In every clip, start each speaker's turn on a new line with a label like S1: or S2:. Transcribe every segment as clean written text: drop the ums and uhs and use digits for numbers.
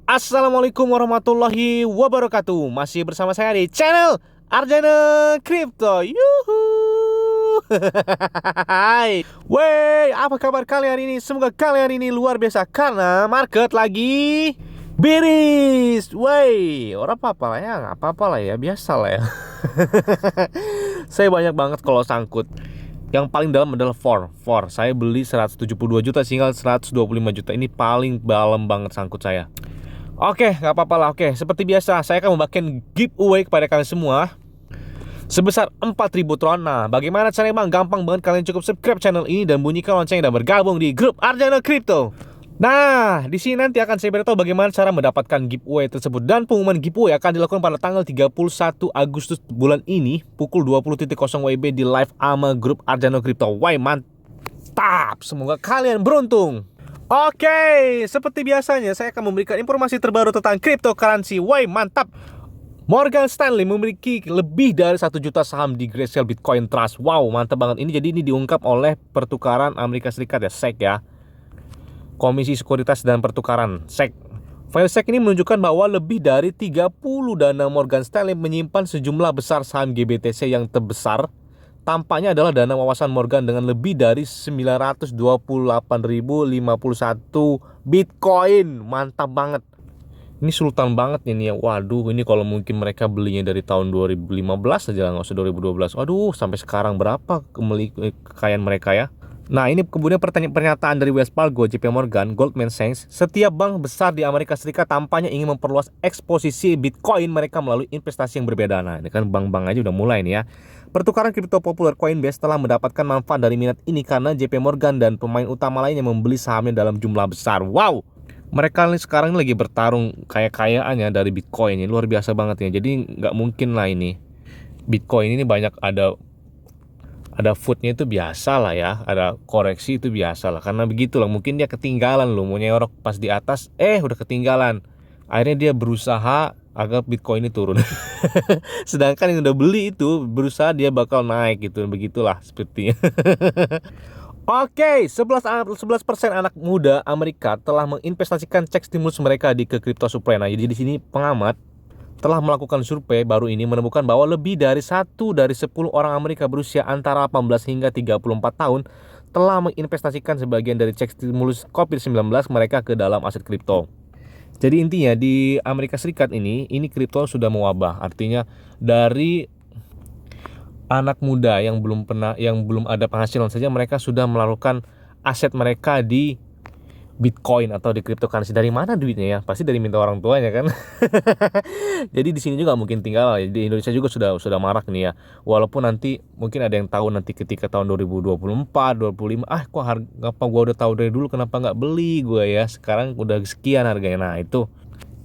S1: Assalamualaikum warahmatullahi wabarakatuh. Masih bersama saya di channel Arjana Crypto. Yuhu. Hai. Wey, apa kabar kalian hari ini? Semoga kalian hari ini luar biasa karena market lagi bearish. Wey, orang apa-apa lah ya, nggak apa-apa lah ya, biasa lah ya. Saya banyak banget kalau sangkut. Yang paling dalam adalah for. Saya beli 172 juta sehingga 125 juta. Ini paling dalam banget sangkut saya. Oke, nggak apa-apa lah. Oke, seperti biasa, saya akan membagikan giveaway kepada kalian semua sebesar 4.000 tron. Nah, bagaimana caranya bang? Gampang banget, kalian cukup subscribe channel ini dan bunyikan loncengnya dan bergabung di grup Arjana Crypto. Nah, di sini nanti akan saya beritahu bagaimana cara mendapatkan giveaway tersebut. Dan pengumuman giveaway akan dilakukan pada tanggal 31 Agustus bulan ini pukul 20.00 WIB di live ama grup Arjana Crypto. Wah, mantap! Semoga kalian beruntung. Oke, seperti biasanya saya akan memberikan informasi terbaru tentang cryptocurrency. Woi, mantap. Morgan Stanley memiliki lebih dari 1 juta saham di Grayscale Bitcoin Trust. Wow, mantap banget. Ini diungkap oleh pertukaran Amerika Serikat ya, SEC ya. Komisi Sekuritas dan Pertukaran, SEC. File SEC ini menunjukkan bahwa lebih dari 30 dana Morgan Stanley menyimpan sejumlah besar saham GBTC yang terbesar. Tampaknya adalah dana wawasan Morgan dengan lebih dari 928.051 Bitcoin. Mantap banget. Ini sultan banget ini ya. Waduh, ini kalau mungkin mereka belinya dari tahun 2015 aja, nggak usah 2012. Waduh, sampai sekarang berapa kekayaan mereka ya. Nah, ini kemudian pernyataan dari Wells Fargo, JP Morgan, Goldman Sachs. Setiap bank besar di Amerika Serikat tampaknya ingin memperluas eksposisi Bitcoin mereka melalui investasi yang berbeda. Nah, ini kan bank-bank aja udah mulai nih ya. Pertukaran kripto populer Coinbase telah mendapatkan manfaat dari minat ini karena JP Morgan dan pemain utama lainnya membeli sahamnya dalam jumlah besar. Wow, mereka sekarang lagi bertarung kaya-kayaannya dari Bitcoin. Ini luar biasa banget ya. Jadi nggak mungkin lah ini Bitcoin ini banyak ada foodnya, itu biasa lah ya, ada koreksi itu biasa lah, karena begitulah, mungkin dia ketinggalan loh, mau nyorok pas di atas, udah ketinggalan, akhirnya dia berusaha agar Bitcoin ini turun. Sedangkan yang udah beli itu berusaha dia bakal naik gitu, begitulah sepertinya. Oke, 11% anak muda Amerika telah menginvestasikan cek stimulus mereka di kripto supply. Nah, jadi di sini pengamat telah melakukan survei baru ini menemukan bahwa lebih dari 1 dari 10 orang Amerika berusia antara 18 hingga 34 tahun telah menginvestasikan sebagian dari cek stimulus COVID-19 mereka ke dalam aset kripto. Jadi intinya di Amerika Serikat ini kripto sudah mewabah. Artinya dari anak muda yang belum ada penghasilan saja mereka sudah melakukan aset mereka di Bitcoin atau di cryptocurrency. Dari mana duitnya ya? Pasti dari minta orang tuanya kan. Jadi di sini juga mungkin tinggal, di Indonesia juga sudah marak nih ya. Walaupun nanti mungkin ada yang tahu nanti ketika tahun 2024, 25, kok apa gua udah tahu dari dulu, kenapa nggak beli gua ya? Sekarang udah sekian harganya. Nah, itu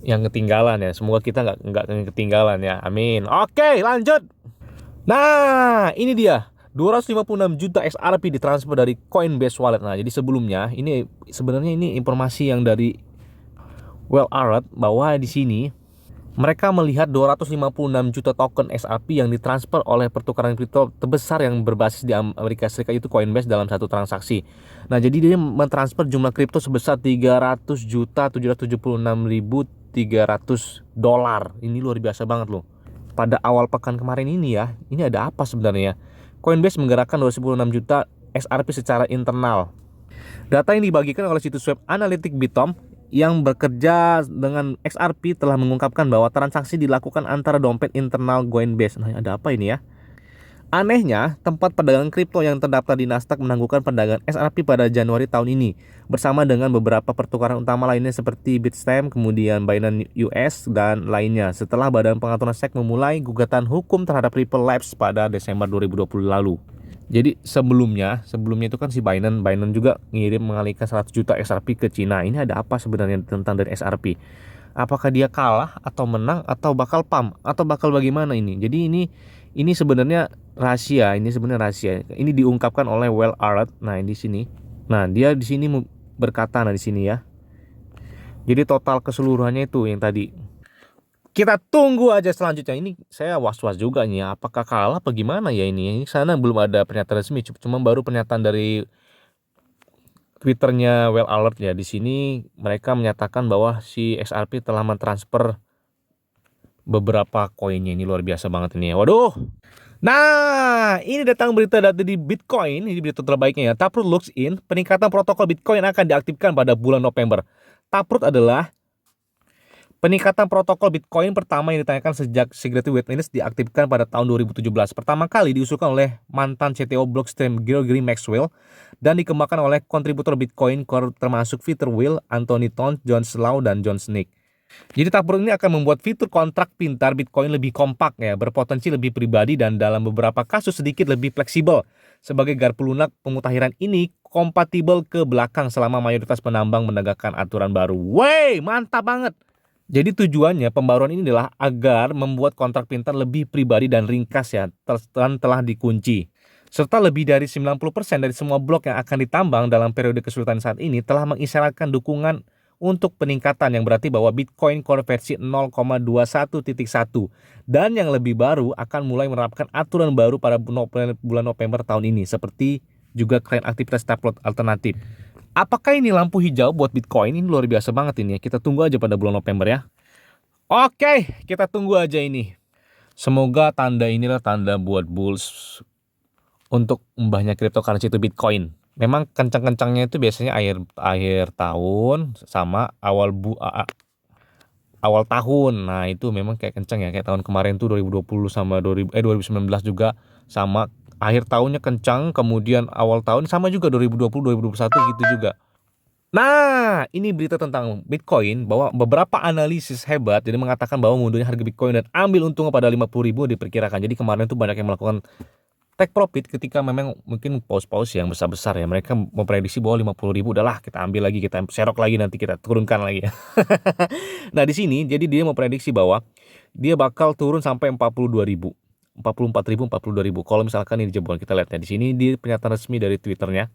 S1: yang ketinggalan ya. Semoga kita nggak ketinggalan ya. Amin. Oke, lanjut. Nah, ini dia. 256 juta XRP ditransfer dari Coinbase Wallet. Nah, jadi sebelumnya ini sebenarnya ini informasi yang dari Well Alert bahwa di sini mereka melihat 256 juta token XRP yang ditransfer oleh pertukaran kripto terbesar yang berbasis di Amerika Serikat, itu Coinbase, dalam satu transaksi. Nah, jadi dia mentransfer jumlah kripto sebesar 300.776.300 dolar. Ini luar biasa banget loh. Pada awal pekan kemarin ini ya, ini ada apa sebenarnya? Coinbase menggerakkan 256 juta XRP secara internal. Data yang dibagikan oleh situs web analitik Bitom yang bekerja dengan XRP telah mengungkapkan bahwa transaksi dilakukan antara dompet internal Coinbase. Nah, ada apa ini ya? Anehnya, tempat perdagangan kripto yang terdaftar di Nasdaq menangguhkan perdagangan XRP pada Januari tahun ini bersama dengan beberapa pertukaran utama lainnya seperti Bitstamp, kemudian Binance US dan lainnya, setelah Badan Pengaturan SEC memulai gugatan hukum terhadap Ripple Labs pada Desember 2020 lalu. Jadi sebelumnya itu kan si Binance juga mengalihkan 100 juta XRP ke Cina. Ini ada apa sebenarnya tentang dari XRP? Apakah dia kalah atau menang atau bakal pump atau bakal bagaimana ini? Jadi ini sebenarnya rahasia. Ini diungkapkan oleh Well Alert. Nah, di sini. Nah, dia di sini berkata di sini ya. Jadi total keseluruhannya itu yang tadi. Kita tunggu aja selanjutnya. Ini saya was-was juga nih ya. Apakah kalah apa gimana ya ini? Ini sana belum ada pernyataan resmi, cuma baru pernyataan dari Twitternya Well Alert ya. Di sini mereka menyatakan bahwa si XRP telah mentransfer beberapa koinnya. Ini luar biasa banget ini ya. Waduh. Nah, ini datang berita dari Bitcoin. Ini berita terbaiknya ya. Taproot looks in, peningkatan protokol Bitcoin akan diaktifkan pada bulan November. Taproot adalah peningkatan protokol Bitcoin pertama yang ditanyakan sejak Security Witness diaktifkan pada tahun 2017. Pertama kali diusulkan oleh mantan CTO Blockstream Gregory Maxwell dan dikembangkan oleh kontributor Bitcoin Core termasuk Peter Will, Anthony Tong, John Slow, dan John Snick. Jadi Taproot ini akan membuat fitur kontrak pintar Bitcoin lebih kompak ya, berpotensi lebih pribadi dan dalam beberapa kasus sedikit lebih fleksibel. Sebagai garpu lunak, pemutahiran ini kompatibel ke belakang selama mayoritas penambang menegakkan aturan baru. Wey, mantap banget! Jadi tujuannya pembaruan ini adalah agar membuat kontrak pintar lebih pribadi dan ringkas ya, dan telah dikunci. Serta lebih dari 90% dari semua blok yang akan ditambang dalam periode kesulitan saat ini telah mengisyaratkan dukungan untuk peningkatan, yang berarti bahwa Bitcoin Core versi 0,21.1 dan yang lebih baru akan mulai menerapkan aturan baru pada bulan November tahun ini, seperti juga klien aktivitas Taproot alternatif. Apakah ini lampu hijau buat Bitcoin? Ini luar biasa banget ini ya. Kita tunggu aja pada bulan November ya. Oke, kita tunggu aja ini. Semoga tanda inilah tanda buat bulls untuk mbahnya cryptocurrency itu Bitcoin. Memang kencang-kencangnya itu biasanya akhir tahun sama awal tahun. Nah, itu memang kayak kencang ya, kayak tahun kemarin tuh 2020 sama 2019 juga sama. Akhir tahunnya kencang, kemudian awal tahun sama juga 2020 2021 gitu juga. Nah, ini berita tentang Bitcoin bahwa beberapa analisis hebat jadi mengatakan bahwa mundurnya harga Bitcoin dan ambil untung pada 50.000 diperkirakan. Jadi kemarin tuh banyak yang melakukan take profit ketika memang mungkin paus-paus yang besar-besar ya. Mereka memprediksi bahwa 50.000 udahlah kita ambil lagi, kita serok lagi, nanti kita turunkan lagi ya. Nah, di sini jadi dia memprediksi bahwa dia bakal turun sampai 42.000. 44.000, 42.000. Kalau misalkan ini jebol, kita lihat ya di sini di pernyataan resmi dari Twitternya.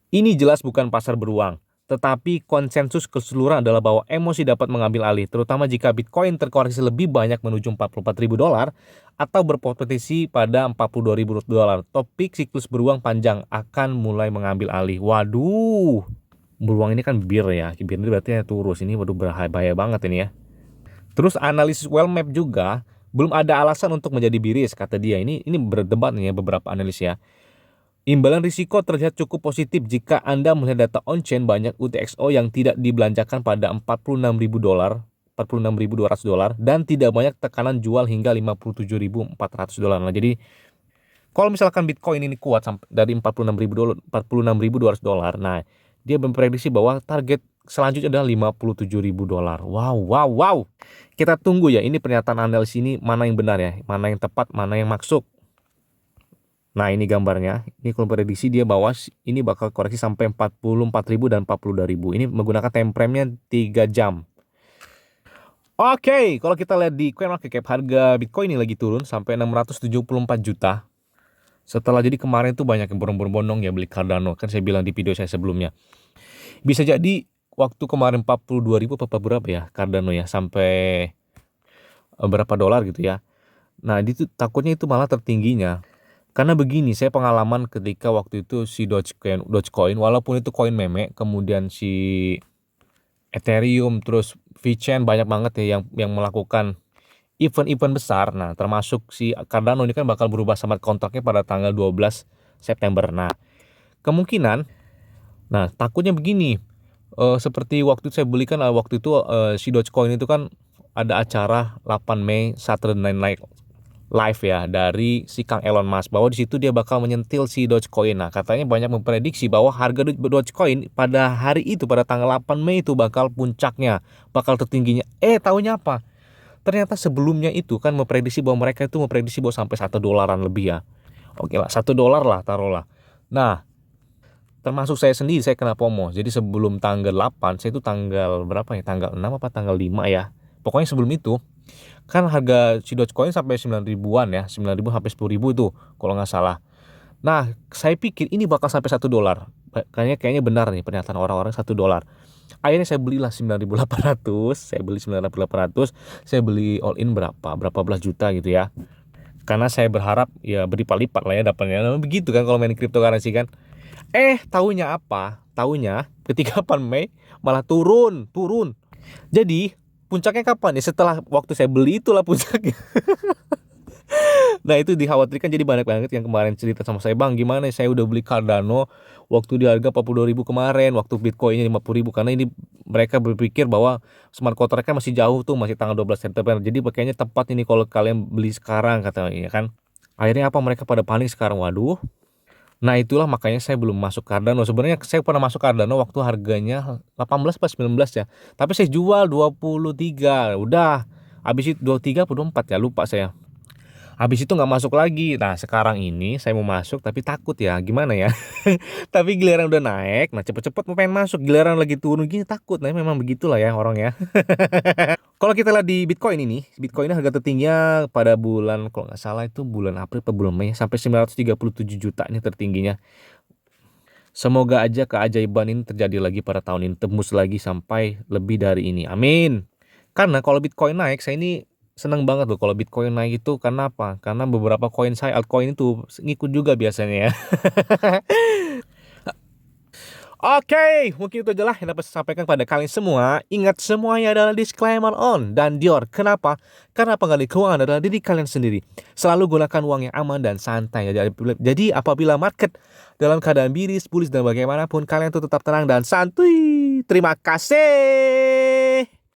S1: Ini jelas bukan pasar beruang, tetapi konsensus keseluruhan adalah bahwa emosi dapat mengambil alih, terutama jika Bitcoin terkoreksi lebih banyak menuju $44.000 atau berpotensi pada $42.000. Topik siklus beruang panjang akan mulai mengambil alih. Waduh, beruang ini kan bir ya, bir ini berarti turus. Ini waduh bahaya banget ini ya. Terus analisis well map juga, belum ada alasan untuk menjadi biris, kata dia. Ini berdebat nih ya beberapa analis ya. Imbalan risiko terlihat cukup positif jika Anda melihat data on-chain banyak UTXO yang tidak dibelanjakan pada $46.000, $46.200 dan tidak banyak tekanan jual hingga $57.400. Nah, jadi kalau misalkan Bitcoin ini kuat sampai dari $46.200, nah dia memprediksi bahwa target selanjutnya adalah $57.000. Wow. Kita tunggu ya, ini pernyataan analis ini mana yang benar ya, mana yang tepat, mana yang masuk. Nah, ini gambarnya. Ini kalau prediksi dia bahwa ini bakal koreksi sampai 44.000 dan 42.000. Ini menggunakan time frame-nya 3 jam. Oke, kalau kita lihat di CoinMarketCap, harga Bitcoin ini lagi turun sampai 674 juta. Setelah jadi kemarin tuh banyak yang bondong-bondong ya beli Cardano. Kan saya bilang di video saya sebelumnya. Bisa jadi waktu kemarin 42.000 apa berapa ya Cardano ya, sampai berapa dolar gitu ya. Nah, itu takutnya itu malah tertingginya. Karena begini, saya pengalaman ketika waktu itu si Dogecoin walaupun itu koin meme, kemudian si Ethereum terus VeChain banyak banget ya yang melakukan event-event besar. Nah, termasuk si Cardano ini kan bakal berubah smart kontraknya pada tanggal 12 September. Nah, takutnya begini. Seperti waktu saya belikan waktu itu si Dogecoin itu kan ada acara 8 Mei Saturday Night Live ya dari si Kang Elon Musk, bahwa di situ dia bakal menyentil si Dogecoin. Nah, katanya banyak memprediksi bahwa harga Dogecoin pada hari itu, pada tanggal 8 Mei itu bakal puncaknya, bakal tertingginya. Tahunya apa? Ternyata sebelumnya itu kan memprediksi bahwa mereka itu memprediksi bahwa sampai $1 lebih ya. Oke lah, $1 lah taruhlah. Nah, termasuk saya sendiri, saya kena FOMO. Jadi sebelum tanggal 8, saya itu tanggal berapa ya? Tanggal 6 apa tanggal 5 ya? Pokoknya sebelum itu kan harga si Dogecoin sampai 9.000-an ya, 9.000 sampai 10.000 itu kalau nggak salah. Nah, saya pikir ini bakal sampai $1. Kayaknya benar nih pernyataan orang-orang $1. Akhirnya saya belilah 9.800, saya beli 9.800, saya beli all in berapa belas juta gitu ya. Karena saya berharap ya berlipat-lipat lah ya dapatnya. Nah, begitu kan kalau main cryptocurrency kan. Taunya apa? Taunya ketika 8 Mei malah turun, turun. Jadi puncaknya kapan ya? Setelah waktu saya beli itulah puncaknya. Nah itu dikhawatirkan, jadi banyak banget yang kemarin cerita sama saya, bang gimana ya, saya udah beli Cardano waktu di harga 42.000 kemarin, waktu Bitcoinnya 50.000, karena ini mereka berpikir bahwa smart contract kan masih jauh tuh, masih tanggal 12 September, jadi pakainya tepat ini kalau kalian beli sekarang katanya ya kan. Akhirnya apa, mereka pada panik sekarang, waduh. Nah itulah makanya saya belum masuk Cardano. Sebenarnya saya pernah masuk Cardano waktu harganya 18 pas 19 ya. Tapi saya jual 23. Udah. Habis itu 23 atau 24 ya, lupa saya. Habis itu nggak masuk lagi. Nah sekarang ini saya mau masuk tapi takut ya, gimana ya. Tapi giliran udah naik, nah cepet-cepet mau pengen masuk. Giliran lagi turun gini takut. Nah memang begitulah ya orang ya. Kalau kita lihat di Bitcoin ini, Bitcoin ini harga tertingginya pada bulan, kalau nggak salah itu bulan April atau bulan Mei, sampai 937 juta ini tertingginya. Semoga aja keajaiban ini terjadi lagi pada tahun ini, tembus lagi sampai lebih dari ini. Amin. Karena kalau Bitcoin naik, saya ini seneng banget loh kalau Bitcoin naik itu. Karena apa? Karena beberapa koin saya, altcoin itu ngikut juga biasanya ya. Oke, mungkin itu aja lah yang dapat saya sampaikan pada kalian semua. Ingat, semuanya adalah disclaimer on dan Dior. Kenapa? Karena pengendali keuangan adalah diri kalian sendiri. Selalu gunakan uang yang aman dan santai. Jadi apabila market dalam keadaan miris, bullish dan bagaimanapun, kalian tuh tetap tenang dan santuy. Terima kasih.